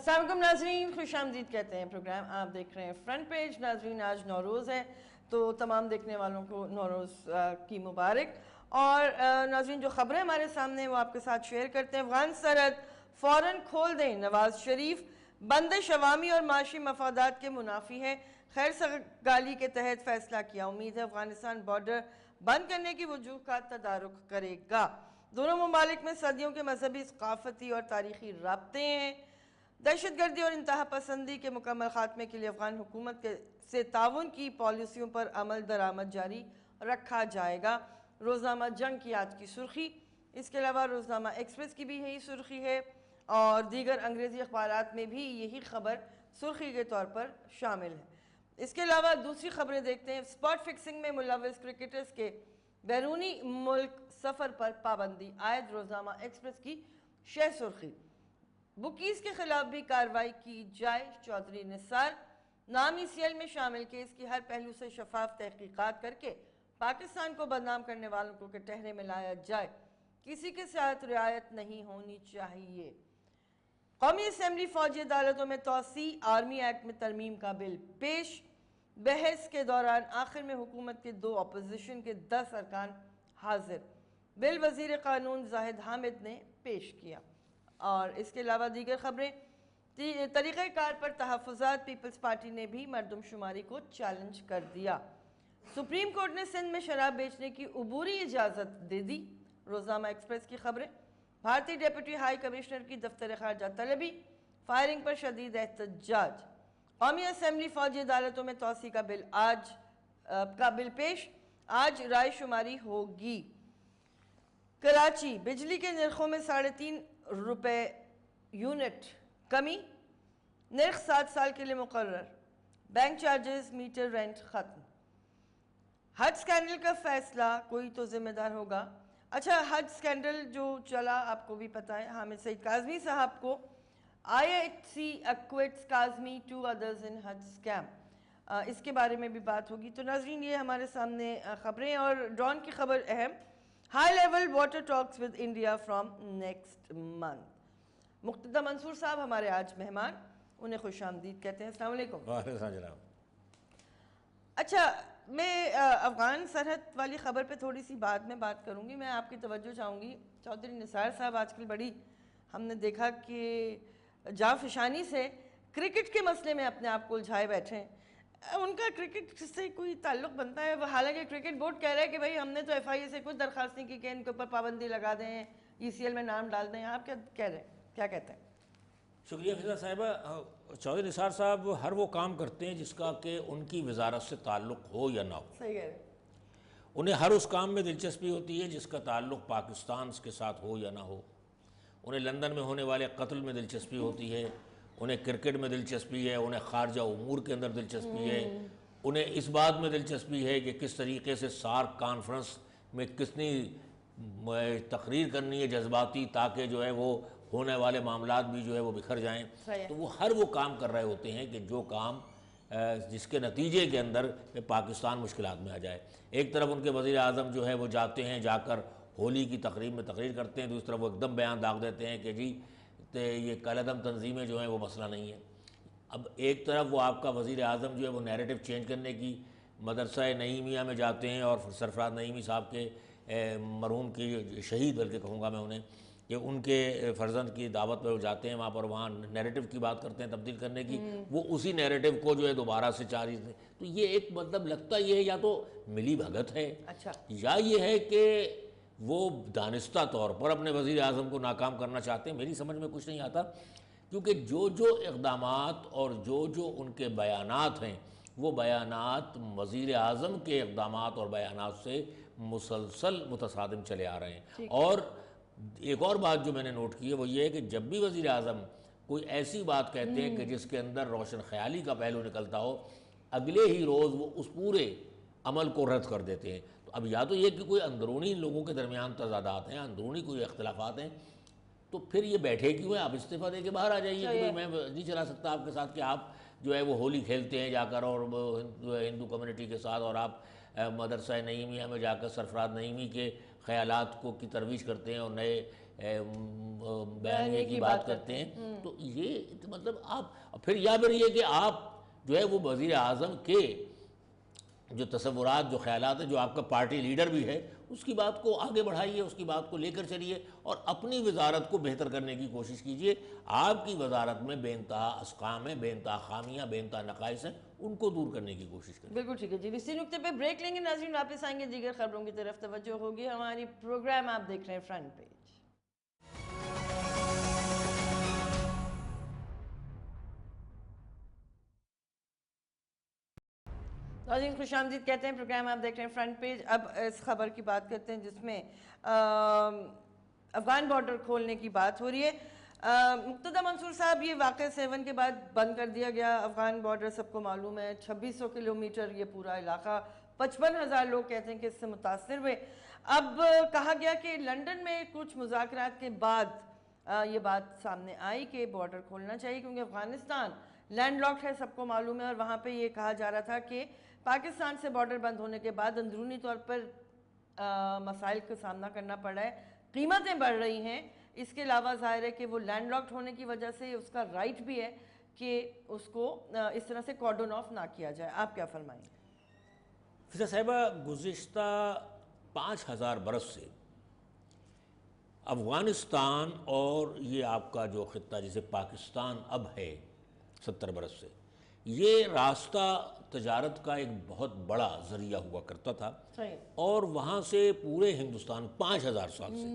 السلام علیکم ناظرین، خوش آمدید کہتے ہیں پروگرام آپ دیکھ رہے ہیں فرنٹ پیج۔ ناظرین آج نوروز ہے تو تمام دیکھنے والوں کو نوروز کی مبارک۔ اور ناظرین جو خبریں ہمارے سامنے ہیں وہ آپ کے ساتھ شیئر کرتے ہیں۔ افغان سرحد فوراً کھول دیں، نواز شریف بندش عوامی اور معاشی مفادات کے منافی ہے، خیر سگالی کے تحت فیصلہ کیا، امید ہے افغانستان بارڈر بند کرنے کی وجوہ کا تدارک کرے گا۔ دونوں ممالک میں صدیوں کے مذہبی، ثقافتی اور تاریخی رابطے ہیں۔ دہشت گردی اور انتہا پسندی کے مکمل خاتمے کے لیے افغان حکومت سے تعاون کی پالیسیوں پر عمل درآمد جاری رکھا جائے گا۔ روزنامہ جنگ کی آج کی سرخی، اس کے علاوہ روزنامہ ایکسپریس کی بھی یہی سرخی ہے اور دیگر انگریزی اخبارات میں بھی یہی خبر سرخی کے طور پر شامل ہے۔ اس کے علاوہ دوسری خبریں دیکھتے ہیں۔ اسپاٹ فکسنگ میں ملوث کرکٹرز کے بیرونی ملک سفر پر پابندی عائد، روزنامہ ایکسپریس کی شہ سرخی۔ بکیز کے خلاف بھی کارروائی کی جائے، چودھری نثار نام ای سی ایل میں شامل کیس کی ہر پہلو سے شفاف تحقیقات کر کے پاکستان کو بدنام کرنے والوں کو کٹہرے میں لایا جائے، کسی کے ساتھ رعایت نہیں ہونی چاہیے۔ قومی اسمبلی فوجی عدالتوں میں توسیع، آرمی ایکٹ میں ترمیم کا بل پیش، بحث کے دوران آخر میں حکومت کے 2 اپوزیشن کے 10 ارکان حاضر، بل وزیر قانون زاہد حامد نے پیش کیا۔ اور اس کے علاوہ دیگر خبریں، طریقہ کار پر تحفظات، پیپلز پارٹی نے بھی مردم شماری کو چیلنج کر دیا۔ سپریم کورٹ نے سندھ میں شراب بیچنے کی عبوری اجازت دے دی، روزنامہ ایکسپریس کی خبریں۔ بھارتی ڈیپٹی ہائی کمشنر کی دفتر خارجہ طلبی، فائرنگ پر شدید احتجاج۔ قومی اسمبلی فوجی عدالتوں میں توسیع کا بل پیش، آج رائے شماری ہوگی۔ کراچی بجلی کے نرخوں میں 3.5 روپے یونٹ کمی، نرخ 7 سال کے لیے مقرر، بینک چارجز، میٹر رینٹ ختم۔ حج سکینڈل کا فیصلہ کوئی تو ذمہ دار ہوگا۔ اچھا، حج سکینڈل جو چلا آپ کو بھی پتہ ہے، حامد سعید کاظمی صاحب کو IHC acquits Kazmi 2 others in حج اسکیم، اس کے بارے میں بھی بات ہوگی۔ تو ناظرین یہ ہمارے سامنے خبریں، اور ڈرون کی خبر اہم، high level water talks with India from next month. Muqtada Mansoor صاحب ہمارے آج مہمان، انہیں خوش آمدید کہتے ہیں۔ السلام علیکم۔ وعلیکم السلام جناب۔ اچھا، میں افغان سرحد والی خبر پہ تھوڑی سی بعد میں بات کروں گی۔ میں آپ کی توجہ چاہوں گی، چودھری نثار صاحب آج کل بڑی ہم نے دیکھا کہ جاں سے کرکٹ کے مسئلے میں اپنے آپ کو الجھائے بیٹھے ہیں۔ ان کا کرکٹ سے کوئی تعلق بنتا ہے؟ حالانکہ کرکٹ بورڈ کہہ رہا ہے کہ بھائی ہم نے تو FIA سے کچھ درخواست نہیں کی کہ ان کے اوپر پابندی لگا دیں، ECL میں نام ڈال دیں۔ آپ کیا کہہ رہے ہیں، کیا کہتے ہیں؟ شکریہ فضا صاحبہ۔ چودھری نثار صاحب ہر وہ کام کرتے ہیں جس کا کہ ان کی وزارت سے تعلق ہو یا نہ ہو۔ صحیح کہہ رہے ہیں۔ انہیں ہر اس کام میں دلچسپی ہوتی ہے جس کا تعلق پاکستان کے ساتھ ہو یا نہ ہو۔ انہیں لندن میں ہونے والے قتل میں دلچسپی ہوتی ہے، انہیں کرکٹ میں دلچسپی ہے، انہیں خارجہ امور کے اندر دلچسپی ہے، انہیں اس بات میں دلچسپی ہے کہ کس طریقے سے سارک کانفرنس میں کتنی تقریر کرنی ہے جذباتی، تاکہ جو ہے وہ ہونے والے معاملات بھی جو ہے وہ بکھر جائیں۔ تو وہ ہر وہ کام کر رہے ہوتے ہیں کہ جو کام جس کے نتیجے کے اندر پاکستان مشکلات میں آ جائے۔ ایک طرف ان کے وزیر اعظم جو ہے وہ جاتے ہیں، جا کر ہولی کی تقریب میں تقریر کرتے ہیں، دوسری طرف وہ ایک دم بیان داغ دیتے ہیں کہ جی یہ کالعدم تنظیمیں جو ہیں وہ مسئلہ نہیں ہے۔ اب ایک طرف وہ آپ کا وزیر اعظم جو ہے وہ نیریٹو چینج کرنے کی مدرسہ نعیمیہ میں جاتے ہیں، اور سرفراز نعیمی صاحب کے مرحوم کی شہید بلکہ کہوں گا میں انہیں، کہ ان کے فرزند کی دعوت پہ وہ جاتے ہیں، وہاں نیریٹو کی بات کرتے ہیں تبدیل کرنے کی، وہ اسی نیریٹو کو جو ہے دوبارہ سے چاری دیں۔ تو یہ ایک مطلب لگتا یہ ہے یا تو ملی بھگت ہے، یا یہ ہے کہ وہ دانستہ طور پر اپنے وزیر اعظم کو ناکام کرنا چاہتے ہیں۔ میری سمجھ میں کچھ نہیں آتا، کیونکہ جو اقدامات اور جو ان کے بیانات ہیں، وہ بیانات وزیر اعظم کے اقدامات اور بیانات سے مسلسل متصادم چلے آ رہے ہیں۔ اور ایک اور بات جو میں نے نوٹ کی ہے وہ یہ ہے کہ جب بھی وزیر اعظم کوئی ایسی بات کہتے ہیں کہ جس کے اندر روشن خیالی کا پہلو نکلتا ہو، اگلے ہی روز وہ اس پورے عمل کو رد کر دیتے ہیں۔ تو اب یا تو یہ کہ کوئی اندرونی لوگوں کے درمیان تضادات ہیں، اندرونی کوئی اختلافات ہیں، تو پھر یہ بیٹھے کیوں ہیں؟ آپ استعفیٰ دے کے باہر آ جائیے کہ میں نہیں چلا سکتا آپ کے ساتھ کہ آپ جو ہے وہ ہولی کھیلتے ہیں جا کر اور ہندو کمیونٹی کے ساتھ، اور آپ مدرسہ نعیمیہ میں جا کر سرفراز نعیمی کے خیالات کی ترویج کرتے ہیں اور نئے بیانیے کی بات کرتے ہیں، تو یہ مطلب آپ پھر یہ کہ آپ جو ہے وہ وزیر اعظم کے جو تصورات، جو خیالات ہیں، جو آپ کا پارٹی لیڈر بھی ہے، اس کی بات کو آگے بڑھائیے، اس کی بات کو لے کر چلیے اور اپنی وزارت کو بہتر کرنے کی کوشش کیجیے۔ آپ کی وزارت میں بے انتہا اسقام ہیں، بے انتہا خامیاں، بے انتہا نقائص ہیں، ان کو دور کرنے کی کوشش کریں۔ بالکل ٹھیک ہے جی، اسی نقطے پہ بریک لیں گے ناظرین، واپس آئیں گے، دیگر خبروں کی طرف توجہ ہوگی ہماری۔ پروگرام آپ دیکھ رہے ہیں فرنٹ پیج۔ ناظرین خوش آمدید کہتے ہیں، پروگرام آپ دیکھ رہے ہیں فرنٹ پیج۔ اب اس خبر کی بات کرتے ہیں جس میں افغان بارڈر کھولنے کی بات ہو رہی ہے۔ مقتدیٰ منصور صاحب، یہ واقعہ 7 کے بعد بند کر دیا گیا افغان بارڈر، سب کو معلوم ہے 2600 کلومیٹر یہ پورا علاقہ، 55,000 لوگ کہتے ہیں کہ اس سے متاثر ہوئے۔ اب کہا گیا کہ لنڈن میں کچھ مذاکرات کے بعد یہ بات سامنے آئی کہ بارڈر کھولنا چاہیے، کیونکہ افغانستان لینڈ لاکڈ ہے، سب کو معلوم ہے، اور وہاں پہ یہ کہا جا رہا تھا کہ پاکستان سے بارڈر بند ہونے کے بعد اندرونی طور پر مسائل کا سامنا کرنا پڑ رہا ہے، قیمتیں بڑھ رہی ہیں، اس کے علاوہ ظاہر ہے کہ وہ لینڈ لاکڈ ہونے کی وجہ سے اس کا رائٹ بھی ہے کہ اس کو اس طرح سے کارڈن آف نہ کیا جائے۔ آپ کیا فرمائیں؟ فضا صاحبہ، گزشتہ 5000 برس سے افغانستان اور یہ آپ کا جو خطہ جسے پاکستان اب ہے 70 برس سے، یہ راستہ تجارت کا ایک بہت بڑا ذریعہ ہوا کرتا تھا، اور وہاں سے پورے ہندوستان 5000 سال سے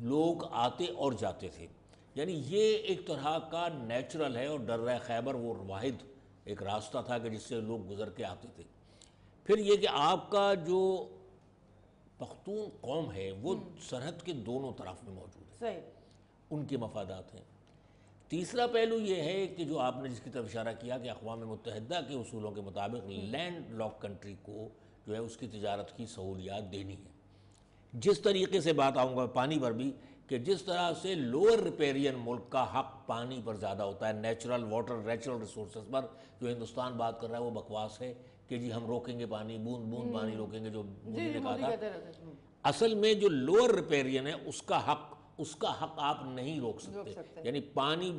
لوگ آتے اور جاتے تھے۔ یعنی یہ ایک طرح کا نیچرل ہے، اور درہ خیبر وہ واحد ایک راستہ تھا کہ جس سے لوگ گزر کے آتے تھے۔ پھر یہ کہ آپ کا جو پختون قوم ہے وہ سرحد کے دونوں طرف میں موجود ہے، ان کے مفادات ہیں۔ تیسرا پہلو یہ ہے کہ جو آپ نے جس کی طرف اشارہ کیا کہ اقوام متحدہ کے اصولوں کے مطابق لینڈ لاک کنٹری کو جو ہے اس کی تجارت کی سہولیات دینی ہے۔ جس طریقے سے بات آؤں گا پانی پر بھی، کہ جس طرح سے لوور ریپیرین ملک کا حق پانی پر زیادہ ہوتا ہے، نیچرل واٹر، نیچرل ریسورسز پر جو ہندوستان بات کر رہا ہے وہ بکواس ہے کہ جی ہم روکیں گے پانی، بوند بوند پانی روکیں گے، جو مودی نے کہا تھا۔ اصل میں جو لوور ریپیرین ہے اس کا حق آپ نہیں روک سکتے، یعنی پانی۔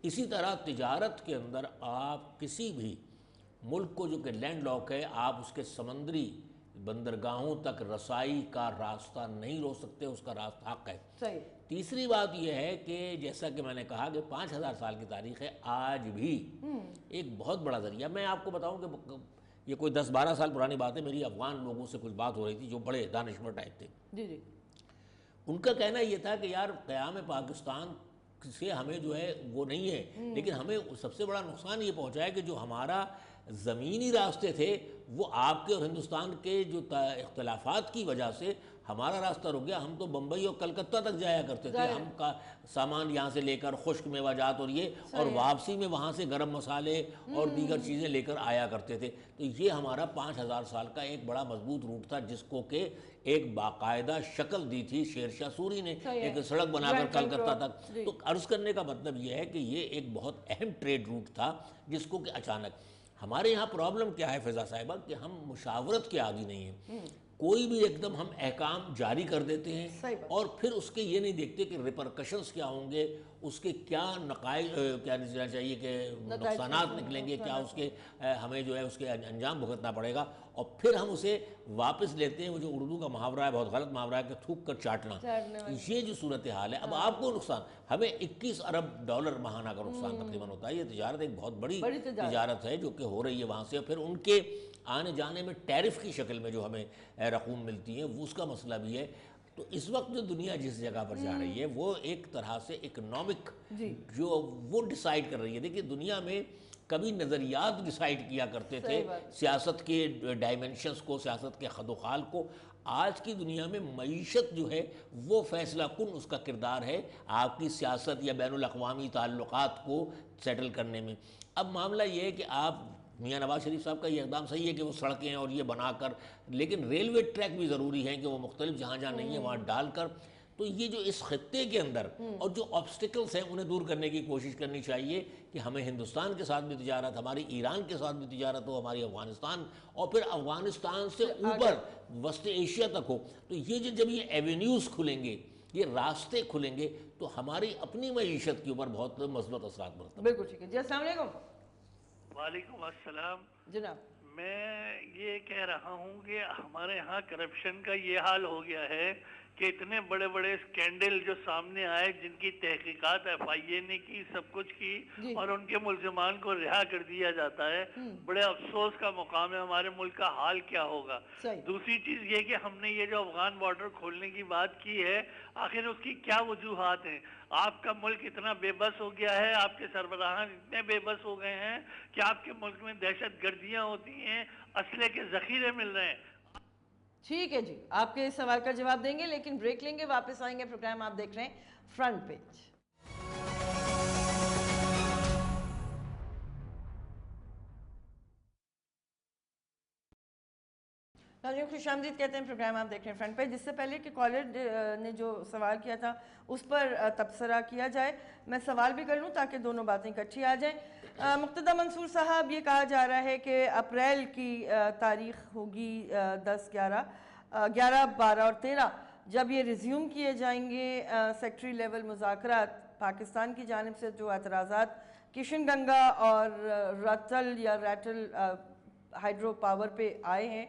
اسی طرح تجارت کے اندر آپ کسی بھی ملک کو جو کہ لینڈ لاک ہے، آپ اس کے سمندری بندرگاہوں تک رسائی کا راستہ نہیں روک سکتے، اس کا راستہ حق ہے۔ تیسری بات یہ ہے کہ جیسا کہ میں نے کہا کہ 5000 سال کی تاریخ ہے، آج بھی ایک بہت بڑا ذریعہ۔ میں آپ کو بتاؤں کہ یہ کوئی 10-12 سال پرانی بات ہے، میری افغان لوگوں سے کچھ بات ہو رہی تھی جو بڑے دانشور ٹائپ تھے۔ ان کا کہنا یہ تھا کہ یار قیام پاکستان سے ہمیں جو ہے وہ نہیں ہے، لیکن ہمیں سب سے بڑا نقصان یہ پہنچا ہے کہ جو ہمارا زمینی راستے تھے وہ آپ کے اور ہندوستان کے جو اختلافات کی وجہ سے ہمارا راستہ رک گیا۔ ہم تو بمبئی اور کلکتہ تک جایا کرتے تھے، ہم کا سامان یہاں سے لے کر خشک میوہ جات اور یہ، اور واپسی میں وہاں سے گرم مسالے اور دیگر چیزیں لے کر آیا کرتے تھے۔ تو یہ ہمارا 5000 سال کا ایک بڑا مضبوط روٹ تھا، جس کو کہ ایک باقاعدہ شکل دی تھی شیر شاہ سوری نے، ایک سڑک بنا کر کلکتہ تک۔ تو عرض کرنے کا مطلب یہ ہے کہ یہ ایک بہت اہم ٹریڈ روٹ تھا، جس کو کہ اچانک ہمارے یہاں پرابلم کیا ہے فضا صاحبہ، کہ ہم مشاورت کے عادی نہیں ہیں۔ کوئی بھی ایک دم ہم احکام جاری کر دیتے ہیں اور پھر اس کے یہ نہیں دیکھتے کہ ریپرکشنز کیا ہوں گے، اس کے کیا کیا نکلنا چاہیے کہ نقصانات نکلیں گے، کیا اس کے ہمیں جو ہے اس کے انجام بھگتنا پڑے گا، اور پھر ہم اسے واپس لیتے ہیں۔ وہ جو اردو کا محاورہ ہے، بہت غلط محاورہ ہے کہ تھوک کر چاٹنا، یہ جو صورتحال ہے۔ اب آپ کو نقصان، ہمیں 21 ارب ڈالر ماہانہ کا نقصان تقریباً ہوتا ہے۔ یہ تجارت ایک بہت بڑی تجارت ہے جو کہ ہو رہی ہے وہاں سے، اور پھر ان کے آنے جانے میں ٹیرف کی شکل میں جو ہمیں رقوم ملتی ہیں، وہ اس کا مسئلہ بھی ہے۔ تو اس وقت جو دنیا جس جگہ پر جا رہی ہے وہ ایک طرح سے اکنامک جو وہ ڈیسائیڈ کر رہی ہے۔ دیکھیے دنیا میں کبھی نظریات ڈیسائیڈ کیا کرتے تھے سیاست کے ڈائمنشنز کو، سیاست کے خد و خال کو۔ آج کی دنیا میں معیشت جو ہے وہ فیصلہ کن اس کا کردار ہے آپ کی سیاست یا بین الاقوامی تعلقات کو سیٹل کرنے میں۔ اب معاملہ یہ ہے کہ آپ میاں نواز شریف صاحب کا یہ اقدام صحیح ہے کہ وہ سڑکیں اور یہ بنا کر، لیکن ریلوے ٹریک بھی ضروری ہے کہ وہ مختلف جہاں جہاں نہیں ہے وہاں ڈال کر، تو یہ جو اس خطے کے اندر اور جو آبسٹیکلز ہیں انہیں دور کرنے کی کوشش کرنی چاہیے کہ ہمیں ہندوستان کے ساتھ بھی تجارت، ہماری ایران کے ساتھ بھی تجارت ہو، ہماری افغانستان، اور پھر افغانستان سے اوپر وسط ایشیا تک ہو۔ تو یہ جب یہ ایونیوز کھلیں گے یہ راستے کھلیں گے تو ہماری اپنی معیشت کے اوپر بہت مثبت اثرات پڑتے ہیں۔ بالکل ٹھیک ہے جی، السلام علیکم۔ وعلیکم السلام۔ جناب میں یہ کہہ رہا ہوں کہ ہمارے ہاں کرپشن کا یہ حال ہو گیا ہے کہ اتنے بڑے بڑے سکینڈل جو سامنے آئے، جن کی تحقیقات ایف آئی اے نے کی، سب کچھ کی، اور ان کے ملزمان کو رہا کر دیا جاتا ہے، بڑے افسوس کا مقام ہے۔ ہمارے ملک کا حال کیا ہوگا؟ دوسری چیز یہ کہ ہم نے یہ جو افغان بارڈر کھولنے کی بات کی ہے، آخر اس کی کیا وجوہات ہیں؟ آپ کا ملک اتنا بے بس ہو گیا ہے، آپ کے سربراہان اتنے بے بس ہو گئے ہیں کہ آپ کے ملک میں دہشت گردیاں ہوتی ہیں، اسلحے کے ذخیرے مل رہے ہیں۔ ٹھیک ہے جی، آپ کے اس سوال کا جواب دیں گے، لیکن بریک لیں گے، واپس آئیں گے۔ پروگرام آپ دیکھ رہے ہیں فرنٹ پیج۔ ناظرین خوش آمدید کہتے ہیں، پروگرام آپ دیکھ رہے ہیں فرنٹ پیج۔ جس سے پہلے کہ کالر نے جو سوال کیا تھا اس پر تبصرہ کیا جائے، میں سوال بھی کر لوں تاکہ دونوں باتیں اکٹھی آ جائیں۔ مقتدی منصور صاحب، یہ کہا جا رہا ہے کہ اپریل کی تاریخ ہوگی 10، 11، 12 اور 13، جب یہ ریزیوم کیے جائیں گے سیکٹری لیول مذاکرات۔ پاکستان کی جانب سے جو اعتراضات کشن گنگا اور رتل یا ریٹل ہائیڈرو پاور پہ آئے ہیں،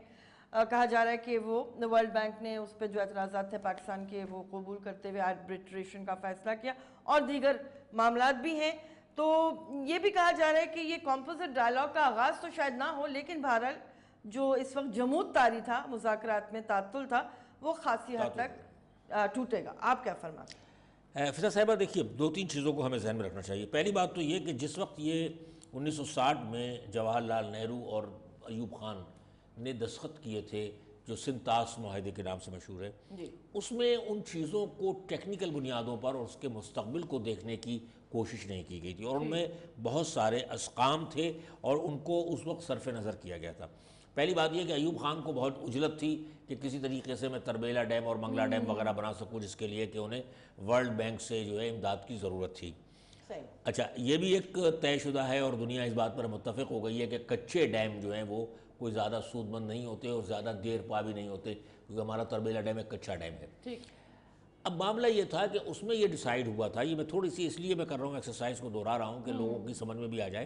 کہا جا رہا ہے کہ وہ ورلڈ بینک نے اس پہ جو اعتراضات تھے پاکستان کے وہ قبول کرتے ہوئے آربیٹریشن کا فیصلہ کیا، اور دیگر معاملات بھی ہیں۔ تو یہ بھی کہا جا رہا ہے کہ یہ کمپوزٹ ڈائلاگ کا آغاز تو شاید نہ ہو، لیکن بہرحال جو اس وقت جمود طاری تھا، مذاکرات میں تعطل تھا، وہ خاصی حد تک ٹوٹے گا۔ آپ کیا فرماتے ہیں؟ فضا صاحبہ دیکھیے، دو تین چیزوں کو ہمیں ذہن میں رکھنا چاہیے۔ پہلی بات تو یہ کہ جس وقت یہ 1960 میں جواہر لال نہرو اور ایوب خان نے دستخط کیے تھے، جو سندھ طاس معاہدے کے نام سے مشہور ہے، اس میں ان چیزوں کو ٹیکنیکل بنیادوں پر اور اس کے مستقبل کو دیکھنے کی کوشش نہیں کی گئی تھی، اور ان میں بہت سارے اسقام تھے اور ان کو اس وقت صرف نظر کیا گیا تھا۔ پہلی بات یہ کہ ایوب خان کو بہت اجلت تھی کہ کسی طریقے سے میں تربیلا ڈیم اور منگلا ڈیم وغیرہ بنا سکوں، جس کے لیے کہ انہیں ورلڈ بینک سے جو ہے امداد کی ضرورت تھی۔ اچھا، یہ بھی ایک طے شدہ ہے اور دنیا اس بات پر متفق ہو گئی ہے کہ کچے ڈیم جو ہیں وہ کوئی زیادہ سود مند نہیں ہوتے اور زیادہ دیر پا بھی نہیں ہوتے، کیونکہ ہمارا تربیلا ڈیم ایک کچا ڈیم ہے۔ اب معاملہ یہ تھا کہ اس میں یہ ڈیسائیڈ ہوا تھا، یہ میں تھوڑی سی اس لیے میں کر رہا ہوں ایکسرسائز کو دہرا رہا ہوں کہ لوگوں کی سمجھ میں بھی آ جائے،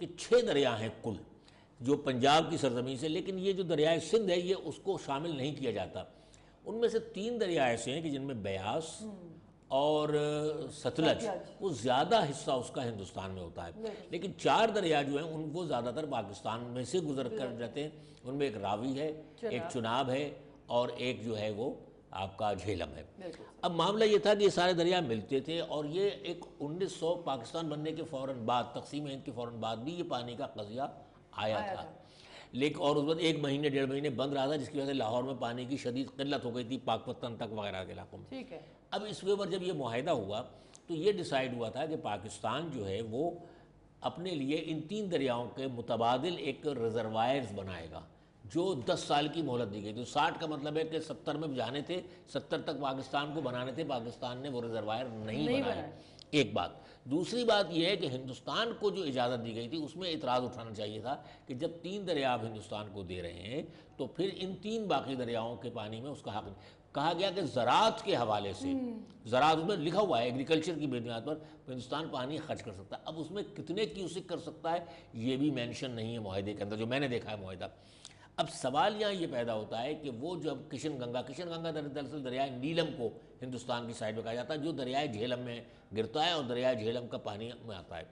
کہ 6 دریا ہیں کل جو پنجاب کی سرزمین سے، لیکن یہ جو دریائے سندھ ہے یہ اس کو شامل نہیں کیا جاتا۔ ان میں سے 3 دریا ایسے ہیں کہ جن میں بیاس اور ستلج، وہ زیادہ حصہ اس کا ہندوستان میں ہوتا ہے، لیکن 4 دریا جو ہیں ان وہ زیادہ تر پاکستان میں سے گزر کر جاتے ہیں۔ ان میں ایک راوی ہے، ایک چناب ہے، اور ایک جو ہے وہ آپ کا جھیلم ہے۔ اب معاملہ یہ تھا کہ یہ سارے دریا ملتے تھے، اور یہ ایک 1900 پاکستان بننے کے فوراً بعد، تقسیم ہند کے فوراً بعد بھی یہ پانی کا قضیہ آیا تھا، لیکن اور اس وقت 1 مہینے 1.5 مہینے بند رہا تھا، جس کی وجہ سے لاہور میں پانی کی شدید قلت ہو گئی تھی، پاک پتن تک وغیرہ کے علاقوں میں۔ اب اس کے اوپر جب یہ معاہدہ ہوا تو یہ ڈیسائیڈ ہوا تھا کہ پاکستان جو ہے وہ اپنے لیے ان 3 دریاؤں کے متبادل ایک ریزروائرز بنائے گا، جو 10 سال کی مہلت دی گئی تھی۔ 60 کا مطلب ہے کہ 70 میں جانے تھے، 70 تک پاکستان کو بنانے تھے، پاکستان نے وہ ریزروائر نہیں بنائے۔ ایک بات۔ دوسری بات یہ ہے کہ ہندوستان کو جو اجازت دی گئی تھی اس میں اعتراض اٹھانا چاہیے تھا کہ جب 3 دریا آپ ہندوستان کو دے رہے ہیں تو پھر ان 3 باقی دریاؤں کے پانی میں اس کا حق نہیں۔ کہا گیا کہ زراعت کے حوالے سے، زراعت اس میں لکھا ہوا ہے ایگریکلچر کی بنیاد پر ہندوستان پانی خرچ کر سکتا ہے، اب اس میں کتنے کیوسک کر سکتا ہے یہ بھی مینشن نہیں ہے معاہدے کے اندر، جو میں نے دیکھا ہے معاہدہ۔ اب سوال یہاں یہ پیدا ہوتا ہے کہ وہ جب کشن گنگا دراصل دریائے نیلم کو ہندوستان کی سائڈ میں کہا جاتا ہے، جو دریائے جھیلم میں گرتا ہے اور دریائے جھیلم کا پانی میں آتا ہے۔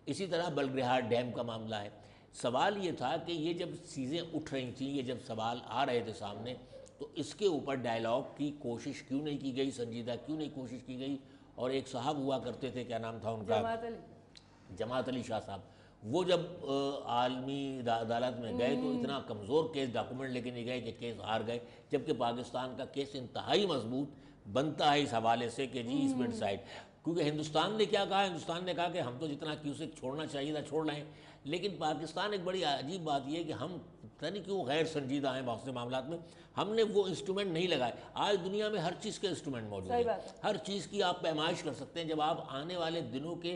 اسی طرح بلگریہار ڈیم کا معاملہ ہے۔ سوال یہ تھا کہ یہ جب چیزیں اٹھ رہی تھیں، یہ جب سوال آ رہے تھے سامنے، تو اس کے اوپر ڈائلاگ کی کوشش کیوں نہیں کی گئی، سنجیدہ کیوں نہیں کوشش کی گئی؟ اور ایک صاحب ہوا کرتے تھے، کیا نام تھا ان کا، جماعت علی شاہ صاحب، وہ جب عالمی عدالت میں گئے تو اتنا کمزور کیس ڈاکومنٹ لے کے نہیں گئے کہ کیس ہار گئے، جبکہ پاکستان کا کیس انتہائی مضبوط بنتا ہے اس حوالے سے کہ جی اس میں ڈیسائیڈ، کیونکہ ہندوستان نے کیا کہا، ہندوستان نے کہا کہ ہم تو جتنا کیوسک چھوڑنا چاہیے تھا چھوڑ لیں، لیکن پاکستان ایک بڑی عجیب بات یہ ہے کہ ہم پتہ نہیں کیوں غیر سنجیدہ ہیں بہت سے معاملات میں، ہم نے وہ انسٹرومنٹ نہیں لگائے۔ آج دنیا میں ہر چیز کے انسٹرومنٹ موجود ہیں، ہر چیز کی آپ پیمائش کر سکتے ہیں۔ جب آپ آنے والے دنوں کے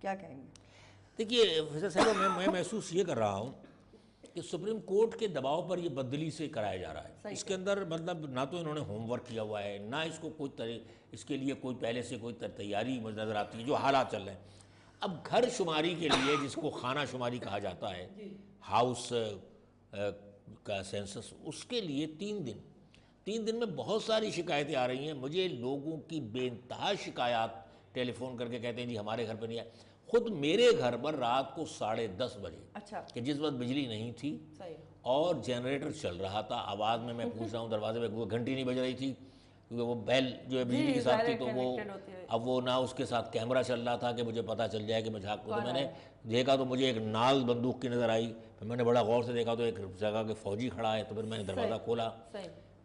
کیا کہیں گے؟ دیکھیے فیصل صاحب، میں محسوس یہ کر رہا ہوں کہ سپریم کورٹ کے دباؤ پر یہ بدلی سے کرایا جا رہا ہے. اس کے اندر مطلب نہ تو انہوں نے ہوم ورک کیا ہوا ہے، نہ اس کو کوئی اس کے لیے کوئی پہلے سے کوئی تیاری مجھے نظر آتی ہے. جو حالات چل رہے ہیں اب گھر شماری کے لیے، جس کو خانہ شماری کہا جاتا ہے، ہاؤس کا سینسس، اس کے لیے 3 دن میں بہت ساری شکایتیں آ رہی ہیں. مجھے لوگوں کی بے انتہا شکایات ٹیلی فون کر کے کہتے ہیں جی ہمارے گھر پہ نہیں آیا. خود میرے گھر پر رات کو 10:30 بجے، اچھا، کہ جس وقت بجلی نہیں تھی صحیح، اور جنریٹر چل رہا تھا، آواز میں پوچھ رہا ہوں دروازے پہ، کوئی گھنٹی نہیں بج رہی تھی کیونکہ وہ بیل جو ہے بجلی کے ساتھ تھی، تو وہ اب وہ نہ اس کے ساتھ کیمرہ چل رہا تھا کہ مجھے پتہ چل جائے کہ میں جھانک کو. تو میں نے دیکھا تو مجھے ایک نال بندوق کی نظر آئی. پھر میں نے بڑا غور سے دیکھا تو ایک جگہ کے فوجی کھڑا ہے. تو پھر میں نے دروازہ کھولا،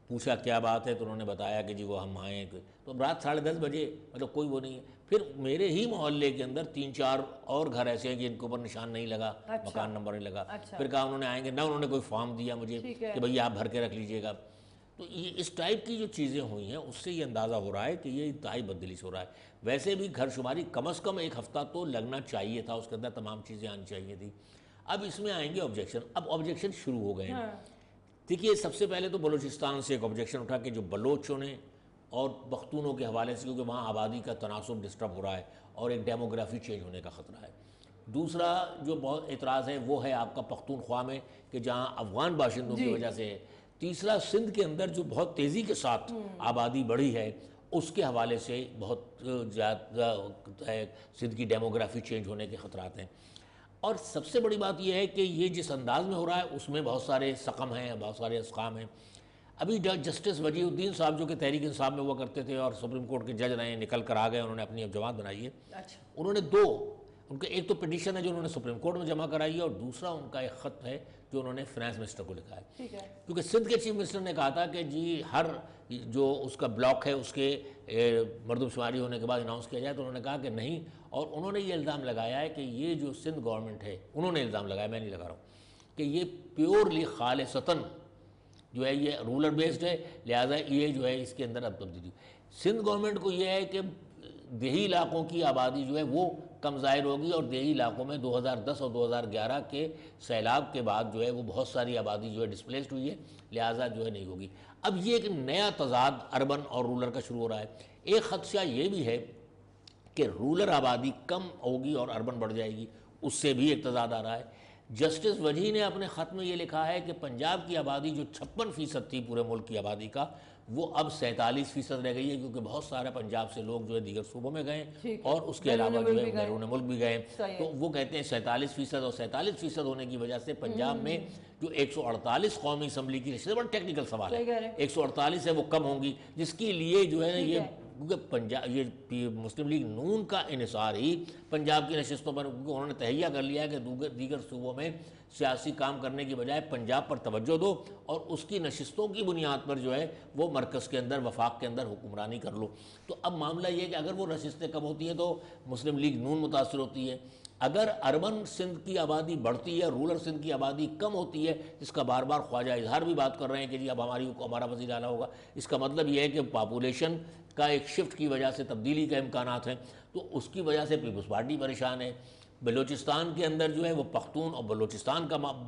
پوچھا کیا بات ہے، تو انہوں نے بتایا کہ جی وہ ہم آئے. تو رات 10:30 بجے، مطلب کوئی وہ نہیں ہے. پھر میرے ہی محلے کے اندر 3-4 اور گھر ایسے ہیں جن کے اوپر نشان نہیں لگا، مکان نمبر نہیں لگا. پھر کہا انہوں نے آئیں گے، نہ انہوں نے کوئی فارم دیا مجھے کہ بھئی آپ بھر کے رکھ لیجئے گا. تو یہ اس ٹائپ کی جو چیزیں ہوئی ہیں اس سے یہ اندازہ ہو رہا ہے کہ یہ انتہائی بدلی سے ہو رہا ہے. ویسے بھی گھر شماری کم از کم 1 ہفتہ تو لگنا چاہیے تھا، اس کے اندر تمام چیزیں آنی چاہیے تھی. اب اس میں آئیں گے آبجیکشن. اب آبجیکشن شروع ہو گئے ہیں. دیکھیے سب سے پہلے تو بلوچستان سے ایک آبجیکشن اٹھا کہ جو بلوچوں نے اور پختونوں کے حوالے سے، کیونکہ وہاں آبادی کا تناسب ڈسٹرب ہو رہا ہے اور ایک ڈیموگرافی چینج ہونے کا خطرہ ہے. دوسرا جو بہت اعتراض ہے وہ ہے آپ کا پختونخوا میں، کہ جہاں افغان باشندوں کی وجہ سے ہے. تیسرا سندھ کے اندر جو بہت تیزی کے ساتھ آبادی بڑھی ہے، اس کے حوالے سے بہت زیادہ ہے سندھ کی ڈیموگرافی چینج ہونے کے خطرات ہیں. اور سب سے بڑی بات یہ ہے کہ یہ جس انداز میں ہو رہا ہے اس میں بہت سارے سقم ہیں، بہت سارے اسقام ہیں. ابھی جسٹس وجیہ الدین صاحب جو کہ تحریک انصاف میں ہوا کرتے تھے اور سپریم کورٹ کے جج رہے ہیں، نکل کر آ گئے، انہوں نے اپنی اب جماعت بنائی ہے. انہوں نے ان کا ایک تو پٹیشن ہے جو انہوں نے سپریم کورٹ میں جمع کرائی ہے، اور دوسرا ان کا ایک خط ہے جو انہوں نے فائنانس منسٹر کو لکھا ہے. کیونکہ سندھ کے چیف منسٹر نے کہا تھا کہ جی ہر جو اس کا بلاک ہے اس کے مردم شماری ہونے کے بعد اناؤنس کیا جائے. تو انہوں نے کہا کہ نہیں. اور انہوں نے یہ الزام لگایا ہے کہ یہ جو سندھ گورنمنٹ ہے، انہوں نے الزام لگایا، میں نہیں لگا رہا ہوں، کہ یہ پیورلی خالصتاً جو ہے یہ رولر بیسڈ ہے، لہٰذا یہ جو ہے اس کے اندر اب تبدیلی. سندھ گورنمنٹ کو یہ ہے کہ دیہی علاقوں کی آبادی جو ہے وہ کم ظاہر ہوگی، اور دیہی علاقوں میں 2010 اور 2011 کے سیلاب کے بعد جو ہے وہ بہت ساری آبادی جو ہے ڈسپلیسڈ ہوئی ہے، لہٰذا جو ہے نہیں ہوگی. اب یہ ایک نیا تضاد اربن اور رولر کا شروع ہو رہا ہے. ایک خدشہ یہ بھی ہے کہ رولر آبادی کم ہوگی اور اربن بڑھ جائے گی، اس سے بھی ایک تضاد آ رہا ہے. جسٹس وجیہ نے اپنے خط میں یہ لکھا ہے کہ پنجاب کی آبادی جو 56% تھی پورے ملک کی آبادی کا، وہ اب 47% رہ گئی ہے، کیونکہ بہت سارے پنجاب سے لوگ جو ہے دیگر صوبوں میں گئے اور اس کے علاوہ جو ہے بیرون ملک بھی گئے. تو وہ کہتے ہیں 47%، اور 47% ہونے کی وجہ سے پنجاب میں جو 148 قومی اسمبلی کی نشستیں، بڑا ٹیکنیکل سوال ہے، 148 ہے وہ کم ہوں گی، جس کے لیے جو ہے یہ کیونکہ پنجاب یہ مسلم لیگ نون کا انحصار ہی پنجاب کی نشستوں پر، کیونکہ انہوں نے تہیہ کر لیا ہے کہ دیگر صوبوں میں سیاسی کام کرنے کی بجائے پنجاب پر توجہ دو اور اس کی نشستوں کی بنیاد پر جو ہے وہ مرکز کے اندر، وفاق کے اندر حکمرانی کر لو. تو اب معاملہ یہ ہے کہ اگر وہ نشستیں کم ہوتی ہیں تو مسلم لیگ نون متاثر ہوتی ہے. اگر اربن سندھ کی آبادی بڑھتی ہے، رولر سندھ کی آبادی کم ہوتی ہے، جس کا بار بار خواجہ اظہار بھی بات کر رہے ہیں کہ جی اب ہمارا وزیر اعلیٰ ہوگا، اس کا مطلب یہ ہے کہ پاپولیشن کا ایک شفٹ کی وجہ سے تبدیلی کے امکانات ہیں. تو اس کی وجہ سے پیپلز پارٹی پریشان ہے. بلوچستان کے اندر جو ہے وہ پختون اور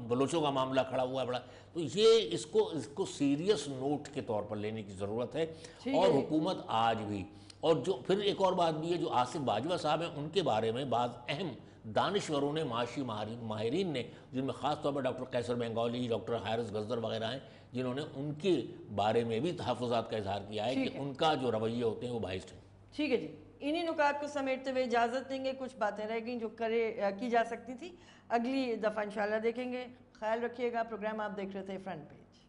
بلوچوں کا معاملہ کھڑا ہوا ہے بڑا. تو یہ اس کو سیریس نوٹ کے طور پر لینے کی ضرورت ہے. اور حکومت آج بھی، اور جو پھر ایک اور بات بھی ہے، جو آصف باجوہ صاحب ہیں ان کے بارے میں بعض اہم دانشوروں نے، معاشی ماہرین نے، جن میں خاص طور پر ڈاکٹر قیصر بنگالی، ڈاکٹر حارث گزدر وغیرہ ہیں، جنہوں نے ان کے بارے میں بھی تحفظات کا اظہار کیا ہے کہ ان کا جو رویے ہوتے ہیں وہ بائسڈ ہیں. ٹھیک ہے جی، انہی نکات کو سمیٹتے ہوئے اجازت دیں گے. کچھ باتیں رہ گئیں جو کی جا سکتی تھی، اگلی دفعہ انشاءاللہ دیکھیں گے. خیال رکھیے گا. پروگرام آپ دیکھ رہے تھے فرنٹ پیج.